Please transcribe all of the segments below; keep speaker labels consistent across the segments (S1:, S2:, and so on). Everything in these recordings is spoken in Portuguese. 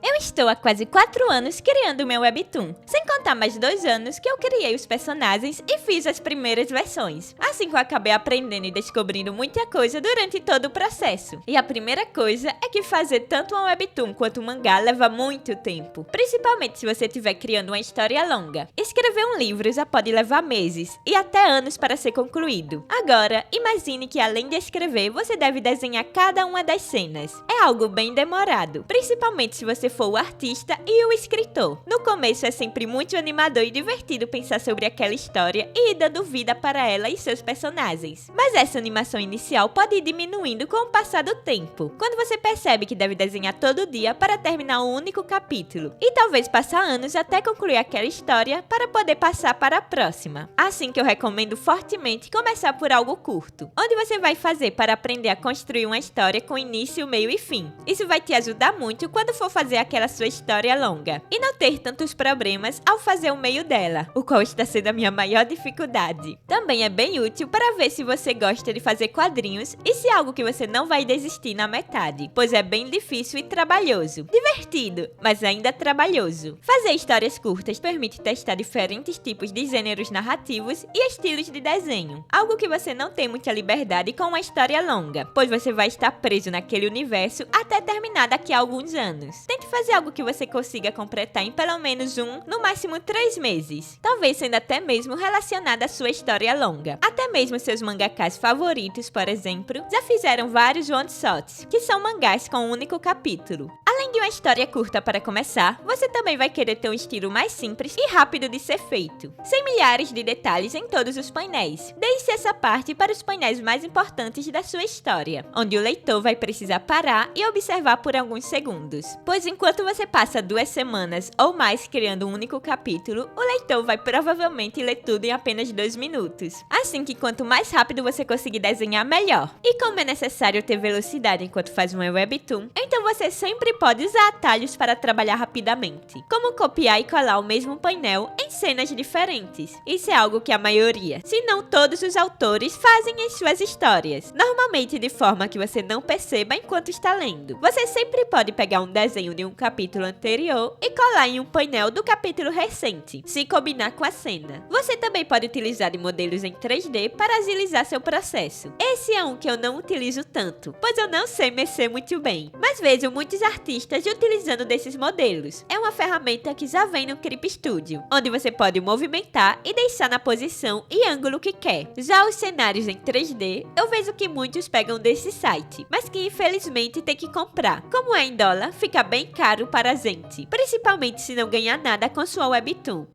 S1: Eu estou há quase 4 anos criando o meu webtoon, sem contar mais 2 anos que eu criei os personagens e fiz as primeiras versões. Assim que eu acabei aprendendo e descobrindo muita coisa durante todo o processo. E a primeira coisa é que fazer tanto um webtoon quanto um mangá leva muito tempo, principalmente se você estiver criando uma história longa. Escrever um livro já pode levar meses e até anos para ser concluído. Agora, imagine que além de escrever, você deve desenhar cada uma das cenas. É algo bem demorado, principalmente se você for o artista e o escritor. No começo é sempre muito animador e divertido pensar sobre aquela história e ir dando vida para ela e seus personagens. Mas essa animação inicial pode ir diminuindo com o passar do tempo, quando você percebe que deve desenhar todo dia para terminar um único capítulo, e talvez passar anos até concluir aquela história para poder passar para a próxima. Assim que eu recomendo fortemente começar por algo curto, onde você vai fazer para aprender a construir uma história com início, meio e fim. Isso vai te ajudar muito quando for fazer aquela sua história longa, e não ter tantos problemas ao fazer o meio dela, o qual está sendo a minha maior dificuldade. Também é bem útil para ver se você gosta de fazer quadrinhos e se é algo que você não vai desistir na metade, pois é bem difícil e trabalhoso. Divertido, mas ainda trabalhoso. Fazer histórias curtas permite testar diferentes tipos de gêneros narrativos e estilos de desenho, algo que você não tem muita liberdade com uma história longa, pois você vai estar preso naquele universo até terminar daqui a alguns anos. Tente fazer algo que você consiga completar em pelo menos no máximo 3 meses, talvez sendo até mesmo relacionado à sua história longa. Até mesmo seus mangakás favoritos, por exemplo, já fizeram vários one-shots, que são mangás com um único capítulo. Além de uma história curta para começar, você também vai querer ter um estilo mais simples e rápido de ser feito, sem milhares de detalhes em todos os painéis. Deixe essa parte para os painéis mais importantes da sua história, onde o leitor vai precisar parar e observar por alguns segundos. Pois enquanto você passa 2 semanas ou mais criando um único capítulo, o leitor vai provavelmente ler tudo em apenas 2 minutos. Assim que quanto mais rápido você conseguir desenhar, melhor. E como é necessário ter velocidade enquanto faz um webtoon, então você sempre pode usar atalhos para trabalhar rapidamente, como copiar e colar o mesmo painel em cenas diferentes. Isso é algo que a maioria, se não todos os autores, fazem em suas histórias, normalmente de forma que você não perceba enquanto está lendo. Você sempre pode pegar um desenho de um capítulo anterior e colar em um painel do capítulo recente, se combinar com a cena. Você também pode utilizar de modelos em 3D para agilizar seu processo. Esse é um que eu não utilizo tanto, pois eu não sei mexer muito bem, mas vejo muitos artistas utilizando desses modelos. É uma ferramenta que já vem no Clip Studio, onde você pode movimentar e deixar na posição e ângulo que quer. Já os cenários em 3D, eu vejo que muitos pegam desse site, mas que infelizmente tem que comprar. Como é em dólar, fica bem caro para a gente, principalmente se não ganhar nada com sua webtoon.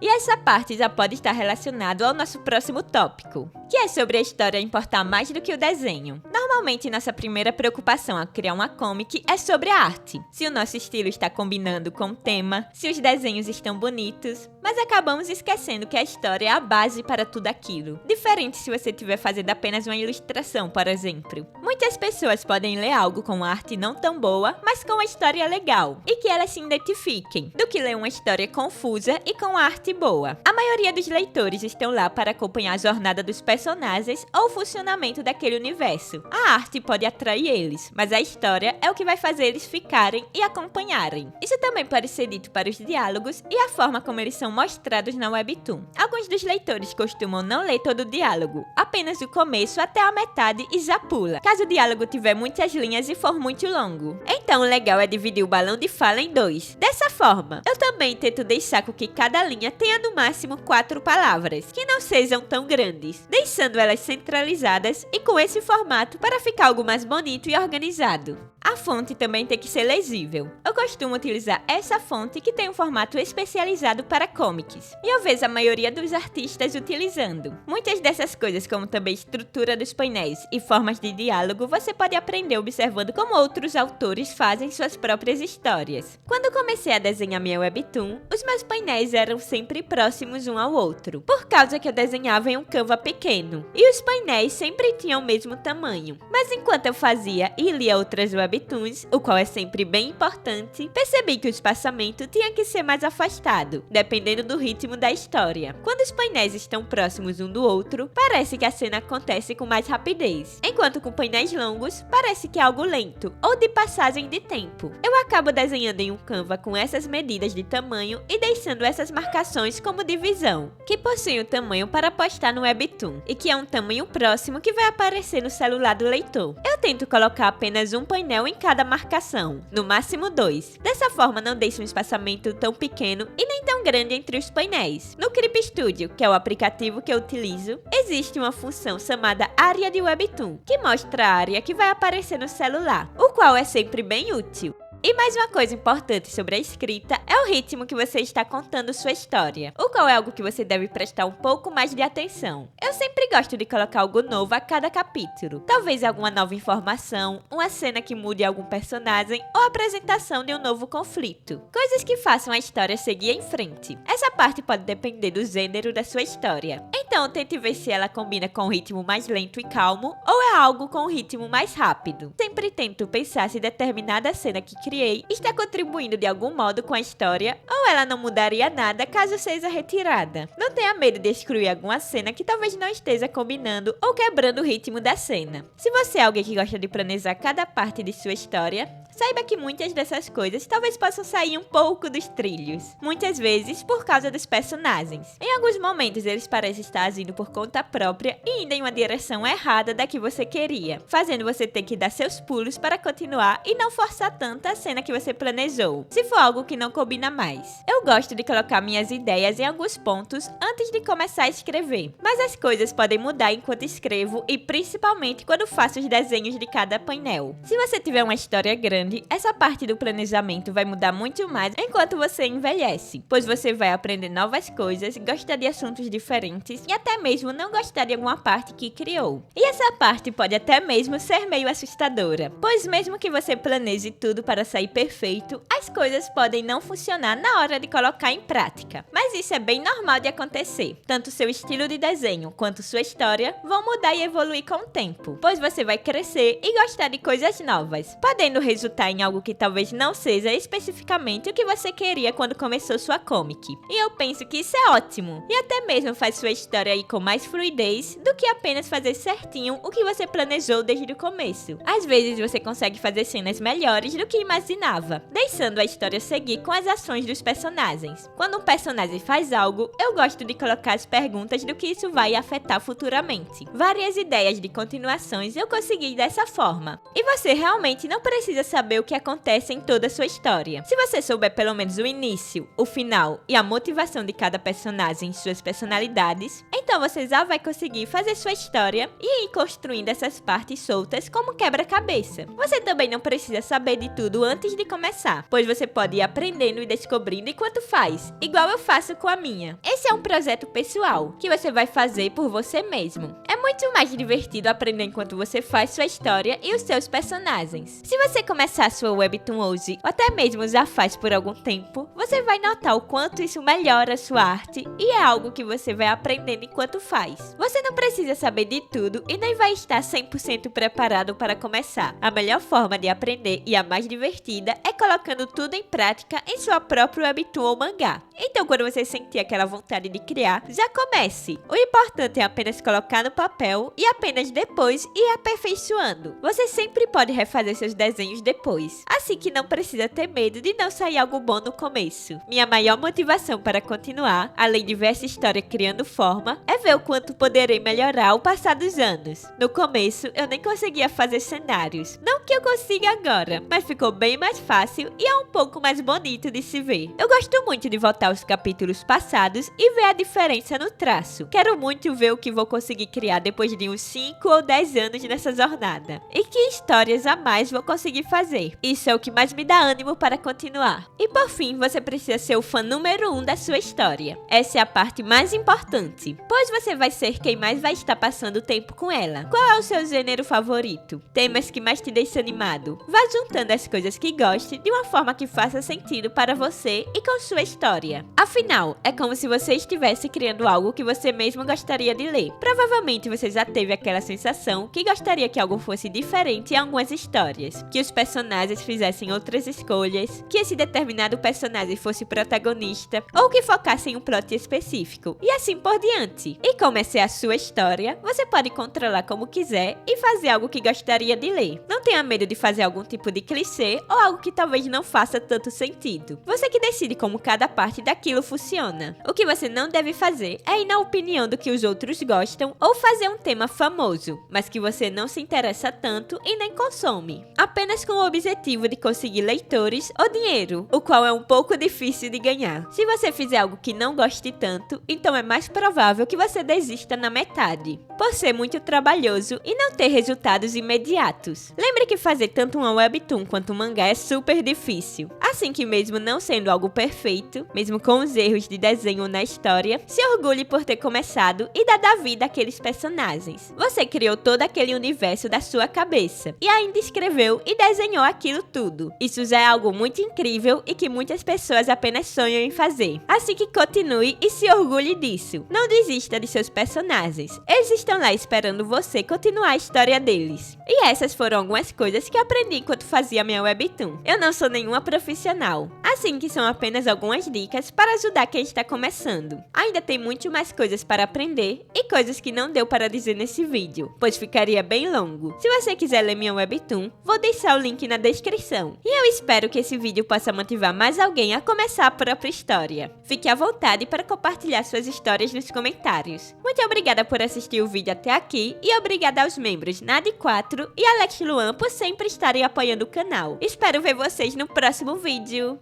S1: E essa parte já pode estar relacionado ao nosso próximo tópico, que é sobre a história importar mais do que o desenho. Normalmente, nossa primeira preocupação ao criar uma comic é sobre a arte. Se o nosso estilo está combinando com o tema, se os desenhos estão bonitos, mas acabamos esquecendo que a história é a base para tudo aquilo. Diferente se você estiver fazendo apenas uma ilustração, por exemplo. Muitas pessoas podem ler algo com arte não tão boa, mas com uma história legal, e que elas se identifiquem, do que ler uma história confusa e com arte boa. A maioria dos leitores estão lá para acompanhar a jornada dos personagens ou o funcionamento daquele universo. A arte pode atrair eles, mas a história é o que vai fazer eles ficarem e acompanharem. Isso também pode ser dito para os diálogos e a forma como eles são mostrados na webtoon. Alguns dos leitores costumam não ler todo o diálogo, apenas do começo até a metade e já pula, caso o diálogo tiver muitas linhas e for muito longo. Então o legal é dividir o balão de fala em 2. Dessa forma, eu também tento deixar com que cada linha tenha no máximo 4 palavras, que não sejam tão grandes, deixando elas centralizadas e com esse formato para ficar algo mais bonito e organizado. A fonte também tem que ser legível. Eu costumo utilizar essa fonte que tem um formato especializado para comics, e eu vejo a maioria dos artistas utilizando. Muitas dessas coisas, como também estrutura dos painéis e formas de diálogo, você pode aprender observando como outros autores fazem suas próprias histórias. Quando comecei a desenhar minha webtoon, os meus painéis eram sempre próximos um ao outro, por causa que eu desenhava em um Canva pequeno, e os painéis sempre tinham o mesmo tamanho. Mas enquanto eu fazia e lia outras webtoons, webtoons, o qual é sempre bem importante, percebi que o espaçamento tinha que ser mais afastado, dependendo do ritmo da história. Quando os painéis estão próximos um do outro, parece que a cena acontece com mais rapidez, enquanto com painéis longos, parece que é algo lento, ou de passagem de tempo. Eu acabo desenhando em um Canva com essas medidas de tamanho e deixando essas marcações como divisão, que possui o tamanho para postar no webtoon, e que é um tamanho próximo que vai aparecer no celular do leitor. Eu tento colocar apenas um painel em cada marcação, no máximo 2. Dessa forma não deixo um espaçamento tão pequeno e nem tão grande entre os painéis. No Clip Studio, que é o aplicativo que eu utilizo, existe uma função chamada área de webtoon, que mostra a área que vai aparecer no celular, o qual é sempre bem útil. E mais uma coisa importante sobre a escrita é o ritmo que você está contando sua história, o qual é algo que você deve prestar um pouco mais de atenção. Eu sempre gosto de colocar algo novo a cada capítulo, talvez alguma nova informação, uma cena que mude algum personagem ou a apresentação de um novo conflito. Coisas que façam a história seguir em frente. Essa parte pode depender do gênero da sua história. Então tente ver se ela combina com um ritmo mais lento e calmo ou é algo com um ritmo mais rápido. Sempre tento pensar se determinada cena que criei está contribuindo de algum modo com a história ou ela não mudaria nada caso seja retirada. Não tenha medo de excluir alguma cena que talvez não esteja combinando ou quebrando o ritmo da cena. Se você é alguém que gosta de planejar cada parte de sua história, saiba que muitas dessas coisas talvez possam sair um pouco dos trilhos, muitas vezes por causa dos personagens. Em alguns momentos eles parecem estar agindo por conta própria e indo em uma direção errada da que você queria, fazendo você ter que dar seus pulos para continuar e não forçar tanto a cena que você planejou, se for algo que não combina mais. Eu gosto de colocar minhas ideias em alguns pontos antes de começar a escrever, mas as coisas podem mudar enquanto escrevo e principalmente quando faço os desenhos de cada painel. Se você tiver uma história grande, essa parte do planejamento vai mudar muito mais enquanto você envelhece, pois você vai aprender novas coisas, gostar de assuntos diferentes e até mesmo não gostar de alguma parte que criou. E essa parte pode até mesmo ser meio assustadora, pois mesmo que você planeje tudo para sair perfeito, as coisas podem não funcionar na hora de colocar em prática. Mas isso é bem normal de acontecer. Tanto seu estilo de desenho quanto sua história vão mudar e evoluir com o tempo, pois você vai crescer e gostar de coisas novas, podendo resultar em algo que talvez não seja especificamente o que você queria quando começou sua comic. E eu penso que isso é ótimo, e até mesmo faz sua história ir com mais fluidez do que apenas fazer certinho o que você planejou desde o começo. Às vezes você consegue fazer cenas melhores do que imaginava, deixando a história seguir com as ações dos personagens. Quando um personagem faz algo, eu gosto de colocar as perguntas do que isso vai afetar futuramente. Várias ideias de continuações eu consegui dessa forma. E você realmente não precisa saber o que acontece em toda a sua história. Se você souber pelo menos o início, o final e a motivação de cada personagem e suas personalidades, então você já vai conseguir fazer sua história e ir construindo essas partes soltas como quebra-cabeça. Você também não precisa saber de tudo antes de começar, pois você pode ir aprendendo e descobrindo enquanto faz, igual eu faço com a minha. Esse é um projeto pessoal, que você vai fazer por você mesmo. É muito mais divertido aprender enquanto você faz sua história e os seus personagens. Se você começar sua webtoon hoje, ou até mesmo já faz por algum tempo, você vai notar o quanto isso melhora a sua arte e é algo que você vai aprendendo enquanto faz. Você não precisa saber de tudo e nem vai estar 100% preparado para começar. A melhor forma de aprender e a mais divertida é colocando tudo em prática em sua própria webtoon ou mangá. Então quando você sentir aquela vontade de criar, já comece. O importante é apenas colocar no papel e apenas depois ir aperfeiçoando. Você sempre pode refazer seus desenhos depois, assim que não precisa ter medo de não sair algo bom no começo. Minha maior motivação para continuar, além de ver essa história criando forma, é ver o quanto poderei melhorar ao passar dos anos. No começo, eu nem conseguia fazer cenários. Não que eu consiga agora, mas ficou bem mais fácil e é um pouco mais bonito de se ver. Eu gosto muito de voltar aos capítulos passados e ver a diferença no traço. Quero muito ver o que vou conseguir criar depois de uns 5 ou 10 anos nessa jornada. E que histórias a mais vou conseguir fazer. Isso é o que mais me dá ânimo para continuar. E por fim, você precisa ser o fã número 1 da sua história. Essa é a parte mais importante. pois você vai ser quem mais vai estar passando tempo com ela. Qual é o seu gênero favorito? Temas que mais te deixam animado? Vá juntando as coisas que goste de uma forma que faça sentido para você e com sua história. Afinal, é como se você estivesse criando algo que você mesmo gostaria de ler. Provavelmente você já teve aquela sensação que gostaria que algo fosse diferente em algumas histórias, que os personagens fizessem outras escolhas, que esse determinado personagem fosse protagonista ou que focasse em um plot específico, e assim por diante. E como essa é a sua história, você pode controlar como quiser e fazer algo que gostaria de ler. Não tenha medo de fazer algum tipo de clichê ou algo que talvez não faça tanto sentido. Você que decide como cada parte daquilo funciona. O que você não deve fazer é ir na opinião do que os outros gostam ou fazer um tema famoso, mas que você não se interessa tanto e nem consome, apenas com o objetivo de conseguir leitores ou dinheiro, o qual é um pouco difícil de ganhar. Se você fizer algo que não goste tanto, então é mais provável que você desista na metade, por ser muito trabalhoso e não ter resultados imediatos. Lembre que fazer tanto uma webtoon quanto um mangá é super difícil, assim que mesmo não sendo algo perfeito, mesmo com os erros de desenho na história, se orgulhe por ter começado e dado a vida àqueles personagens. Você criou todo aquele universo da sua cabeça e ainda escreveu e desenhou aquilo tudo. Isso já é algo muito incrível e que muitas pessoas apenas sonham em fazer. Assim que continue e se orgulhe disso. Não desista de seus personagens. Eles estão lá esperando você continuar a história deles. E essas foram algumas coisas que eu aprendi enquanto fazia minha webtoon. Eu não sou nenhuma profissional, assim que são apenas algumas dicas para ajudar quem está começando. Ainda tem muito mais coisas para aprender e coisas que não deu para dizer nesse vídeo, pois ficaria bem longo. Se você quiser ler minha webtoon, vou deixar o link na descrição. E eu espero que esse vídeo possa motivar mais alguém a começar a própria história. Fique à vontade para compartilhar suas histórias nos comentários. Muito obrigada por assistir o vídeo até aqui e obrigada aos membros Nadi4 e Alex Luan por sempre estarem apoiando o canal. Espero ver vocês no próximo vídeo.